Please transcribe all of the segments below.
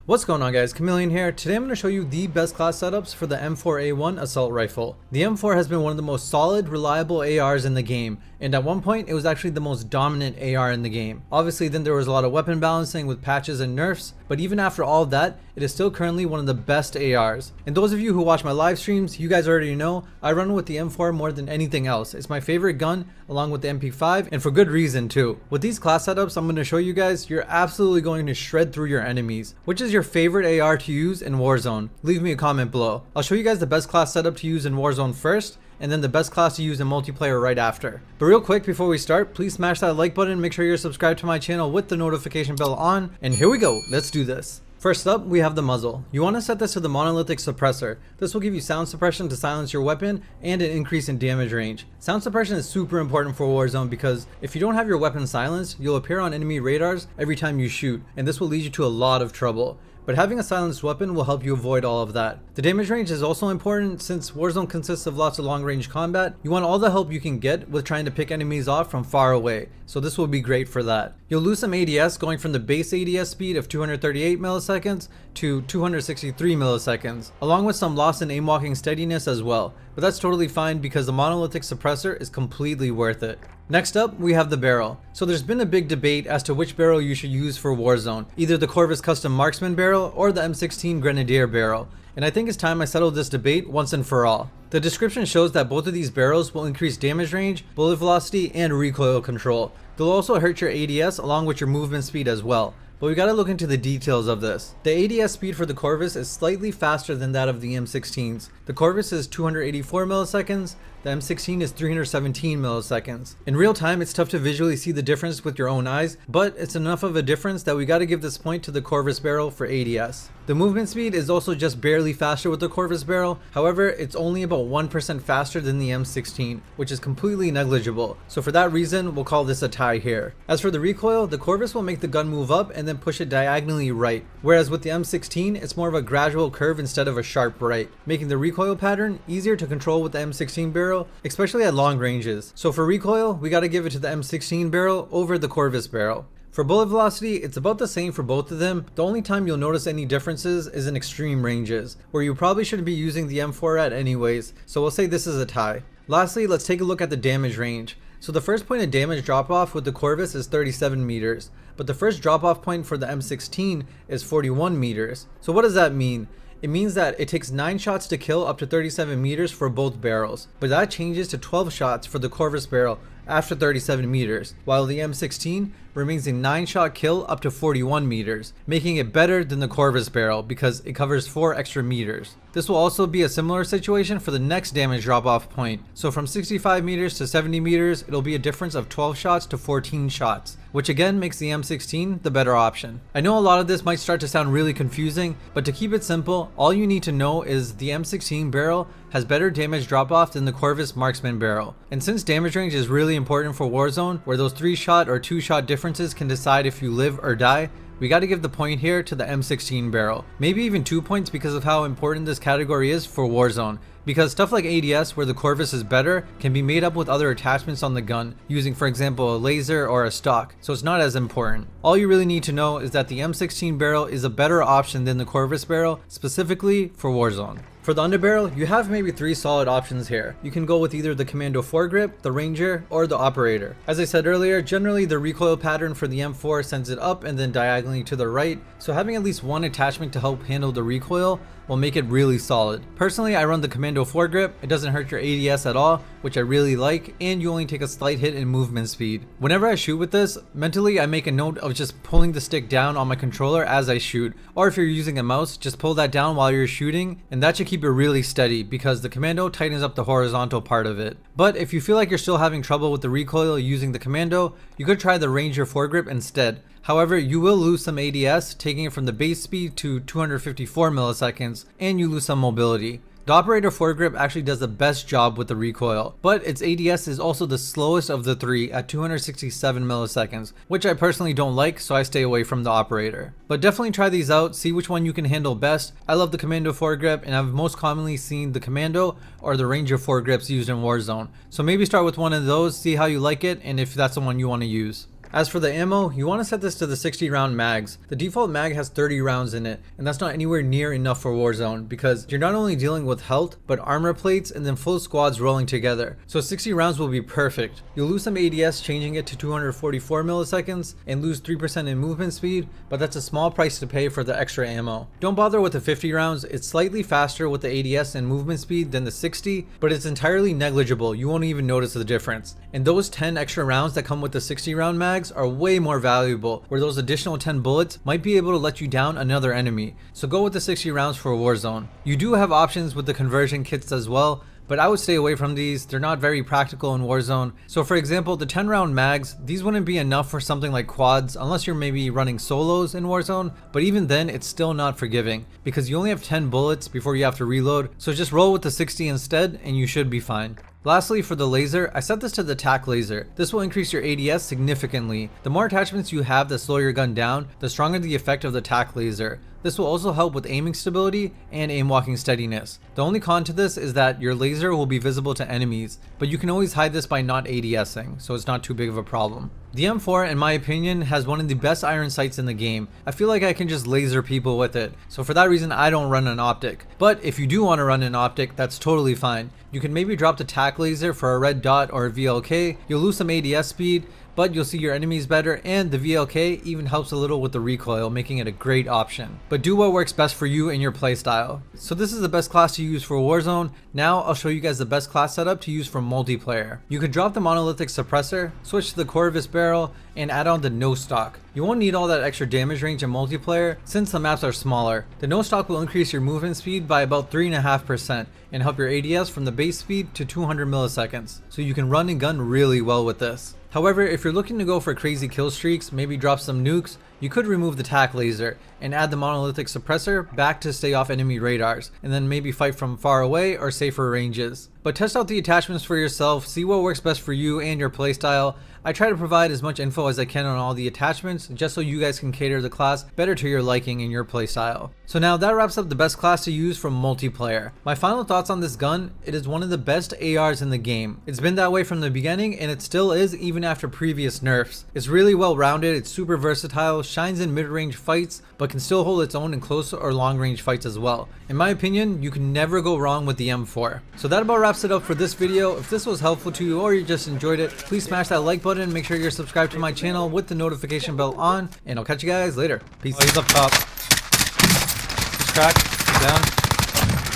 What's going on, guys? Chameleon here. Today I'm going to show you the best class setups for the M4A1 assault rifle. The M4 has been one of the most solid, reliable ARs in the game, and at one point it was actually the most dominant AR in the game. Obviously then there was a lot of weapon balancing with patches and nerfs, but even after all of that, it is still currently one of the best ARs. And those of you who watch my live streams, you guys already know I run with the M4 more than anything else. It's my favorite gun along with the MP5, and for good reason too. With these class setups I'm going to show you guys, you're absolutely going to shred through your enemies. Which is your favorite AR to use in Warzone? Leave me a comment below. I'll show you guys the best class setup to use in Warzone first, and then the best class to use in multiplayer right after. But real quick before we start, please smash that like button, make sure you're subscribed to my channel with the notification bell on, and here we go, let's do this. First up, we have the muzzle. You want to set this to the monolithic suppressor. This will give you sound suppression to silence your weapon and an increase in damage range. Sound suppression is super important for Warzone because if you don't have your weapon silenced, you'll appear on enemy radars every time you shoot, and this will lead you to a lot of trouble. But having a silenced weapon will help you avoid all of that. The damage range is also important since Warzone consists of lots of long range combat. You want all the help you can get with trying to pick enemies off from far away, so this will be great for that. You'll lose some ADS going from the base ADS speed of 238 milliseconds to 263 milliseconds, along with some loss in aim walking steadiness as well, but that's totally fine because the monolithic suppressor is completely worth it. Next up, we have the barrel. So there's been a big debate as to which barrel you should use for Warzone, either the Corvus Custom Marksman barrel or the M16 Grenadier barrel, and I think it's time I settled this debate once and for all. The description shows that both of these barrels will increase damage range, bullet velocity, and recoil control. They'll also hurt your ADS along with your movement speed as well. But we gotta look into the details of this. The ADS speed for the Corvus is slightly faster than that of the M16's. The Corvus is 284 milliseconds, the M16 is 317 milliseconds. In real time, it's tough to visually see the difference with your own eyes, but it's enough of a difference that we gotta give this point to the Corvus barrel for ADS. The movement speed is also just barely faster with the Corvus barrel, however, it's only about 1% faster than the M16, which is completely negligible, so for that reason, we'll call this a tie here. As for the recoil, the Corvus will make the gun move up and then push it diagonally right, whereas with the M16, it's more of a gradual curve instead of a sharp right, making the recoil pattern easier to control with the M16 barrel, especially at long ranges. So for recoil, we gotta give it to the M16 barrel over the Corvus barrel. For bullet velocity, it's about the same for both of them. The only time you'll notice any differences is in extreme ranges, where you probably shouldn't be using the M4 at anyways, so we'll say this is a tie. Lastly, let's take a look at the damage range. So the first point of damage drop off with the Corvus is 37 meters, but the first drop off point for the M16 is 41 meters. So what does that mean? It means that it takes 9 shots to kill up to 37 meters for both barrels, but that changes to 12 shots for the Corvus barrel after 37 meters, while the M16 remains a 9-shot kill up to 41 meters, making it better than the Corvus barrel because it covers 4 extra meters. This will also be a similar situation for the next damage drop off point, so from 65 meters to 70 meters it'll be a difference of 12 shots to 14 shots, which again makes the M16 the better option. I know a lot of this might start to sound really confusing, but to keep it simple, all you need to know is the M16 barrel has better damage drop off than the Corvus Marksman barrel. And since damage range is really important for Warzone, where those 3-shot or 2-shot differences can decide if you live or die, we gotta give the point here to the M16 barrel. Maybe even 2 points because of how important this category is for Warzone. Because stuff like ADS, where the Corvus is better, can be made up with other attachments on the gun, using for example a laser or a stock, so it's not as important. All you really need to know is that the M16 barrel is a better option than the Corvus barrel, specifically for Warzone. For the underbarrel, you have maybe 3 solid options here. You can go with either the Commando foregrip, the Ranger, or the Operator. As I said earlier, generally the recoil pattern for the M4 sends it up and then diagonally to the right, so having at least one attachment to help handle the recoil will make it really solid. Personally, I run the Commando foregrip. It doesn't hurt your ADS at all, which I really like, and you only take a slight hit in movement speed. Whenever I shoot with this, mentally I make a note of just pulling the stick down on my controller as I shoot, or if you're using a mouse, just pull that down while you're shooting, and that should keep it really steady because the Commando tightens up the horizontal part of it. But if you feel like you're still having trouble with the recoil using the Commando, you could try the Ranger foregrip instead. However, you will lose some ADS, taking it from the base speed to 254 milliseconds, and you lose some mobility. The Operator foregrip actually does the best job with the recoil, but its ADS is also the slowest of the 3 at 267 milliseconds, which I personally don't like, so I stay away from the Operator. But definitely try these out, see which one you can handle best. I love the Commando foregrip, and I've most commonly seen the Commando or the Ranger foregrips used in Warzone. So maybe start with one of those, see how you like it, and if that's the one you want to use. As for the ammo, you want to set this to the 60 round mags. The default mag has 30 rounds in it, and that's not anywhere near enough for Warzone because you're not only dealing with health, but armor plates and then full squads rolling together. So 60 rounds will be perfect. You'll lose some ADS changing it to 244 milliseconds and lose 3% in movement speed, but that's a small price to pay for the extra ammo. Don't bother with the 50 rounds, it's slightly faster with the ADS and movement speed than the 60, but it's entirely negligible, you won't even notice the difference. And those 10 extra rounds that come with the 60 round mags are way more valuable, where those additional 10 bullets might be able to let you down another enemy. So go with the 60 rounds for Warzone. You do have options with the conversion kits as well, but I would stay away from these. They're not very practical in Warzone. So for example, the 10 round mags, these wouldn't be enough for something like quads unless you're maybe running solos in Warzone, but even then it's still not forgiving because you only have 10 bullets before you have to reload. So just roll with the 60 instead and you should be fine. Lastly, for the laser, I set this to the tac laser. This will increase your ADS significantly. The more attachments you have that slow your gun down, the stronger the effect of the tac laser. This will also help with aiming stability and aim walking steadiness. The only con to this is that your laser will be visible to enemies, but you can always hide this by not ADSing, so it's not too big of a problem. The M4, in my opinion, has one of the best iron sights in the game. I feel like I can just laser people with it, so for that reason I don't run an optic. But if you do want to run an optic, that's totally fine. You can maybe drop the tac laser for a red dot or a VLK, you'll lose some ADS speed, but you'll see your enemies better, and the VLK even helps a little with the recoil, making it a great option. But do what works best for you and your playstyle. So this is the best class to use for Warzone. Now I'll show you guys the best class setup to use for multiplayer. You can drop the monolithic suppressor, switch to the Corvus barrel, and add on the no stock. You won't need all that extra damage range in multiplayer since the maps are smaller. The no stock will increase your movement speed by about 3.5% and help your ADS from the base speed to 200 milliseconds. So you can run and gun really well with this. However, if you're looking to go for crazy kill streaks, maybe drop some nukes, you could remove the tac laser and add the monolithic suppressor back to stay off enemy radars, and then maybe fight from far away or safer ranges. But test out the attachments for yourself, see what works best for you and your playstyle. I try to provide as much info as I can on all the attachments just so you guys can cater the class better to your liking and your playstyle. So now that wraps up the best class to use for multiplayer. My final thoughts on this gun, it is one of the best ARs in the game. It's been that way from the beginning and it still is even after previous nerfs. It's really well rounded, it's super versatile, shines in mid-range fights, but can still hold its own in close or long-range fights as well. In my opinion, you can never go wrong with the M4. So that about wraps it up for this video. If this was helpful to you or you just enjoyed it, please smash that like button, make sure you're subscribed to my channel with the notification bell on, and I'll catch you guys later. Peace. Oh, he's up top. He's cracked. He's down.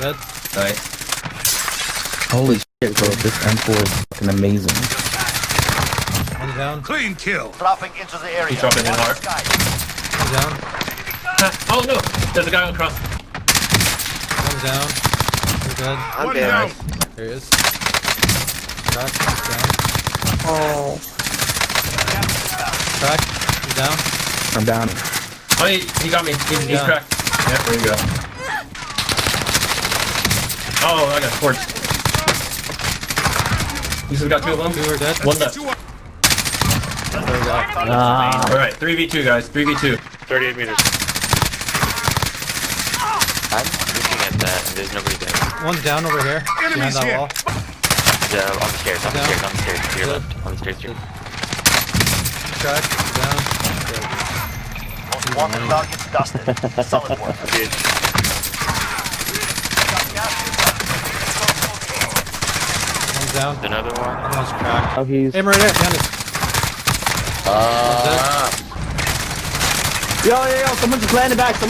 Dead. Nice. Holy shit, bro. This M4 is fucking amazing. One's down. Clean kill. Dropping into the area. He's dropping in hard. One's down. Oh no! There's a guy on cross. One's down. He's dead. I'm down. There he is. Cracked. He's down. Oh. Cracked. He's down. I'm down. Oh, he got me. He's cracked. Yeah, there you go. Oh, I got torched. You still got two of them? Two are dead. One left. Alright, 3v2 guys, 3v2. 38 meters. I'm looking at that and there's nobody there. One's down over here. Behind that wall. Yeah, on the stairs, on the stairs, on the stairs, to your left, on the stairs, to your left. Cracked. Down. Most wanted targets dusted. Solid work. One's down. Another one. One's cracked. Oh, he's... Aim right there. Behind us. Yo, someone just landed back, back.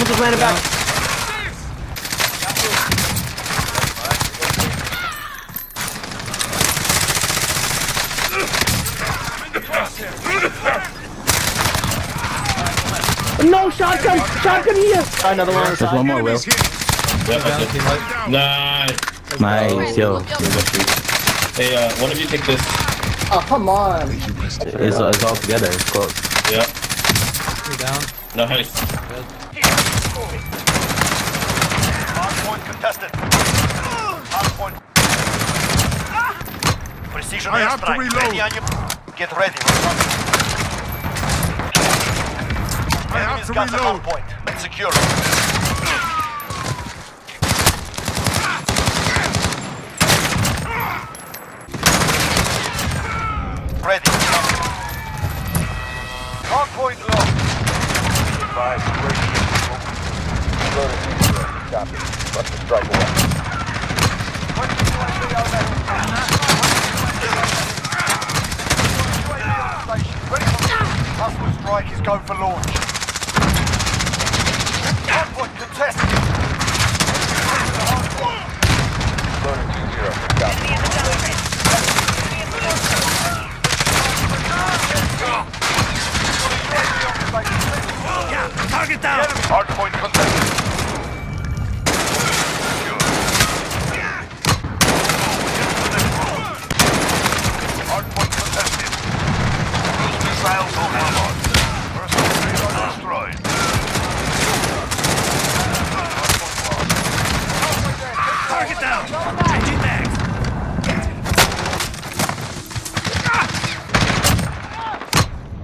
No, shotgun here. Another one. There's one more, Will. Nice, yo. Hey, one of you take this. Oh, come on. It's all together, it's close. Yeah. You're down. Nice. Hardpoint contested. Hardpoint. Precision airstrike. Ready on you. Get ready. I have to Enemy's got the reload. hardpoint. Let's secure it. Ready. Copy. Let's strike away. Hostile strike is go for launch. Hardpoint contested. Loader 2-0. Copy. Target down! Hardpoint contested. Hardpoint contested. Cruise missiles overboard. Personal radar destroyed. Target down! Changing mags!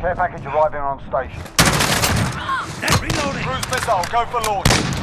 Care package arriving on station. Net reloading! Cruise missile, go for launch.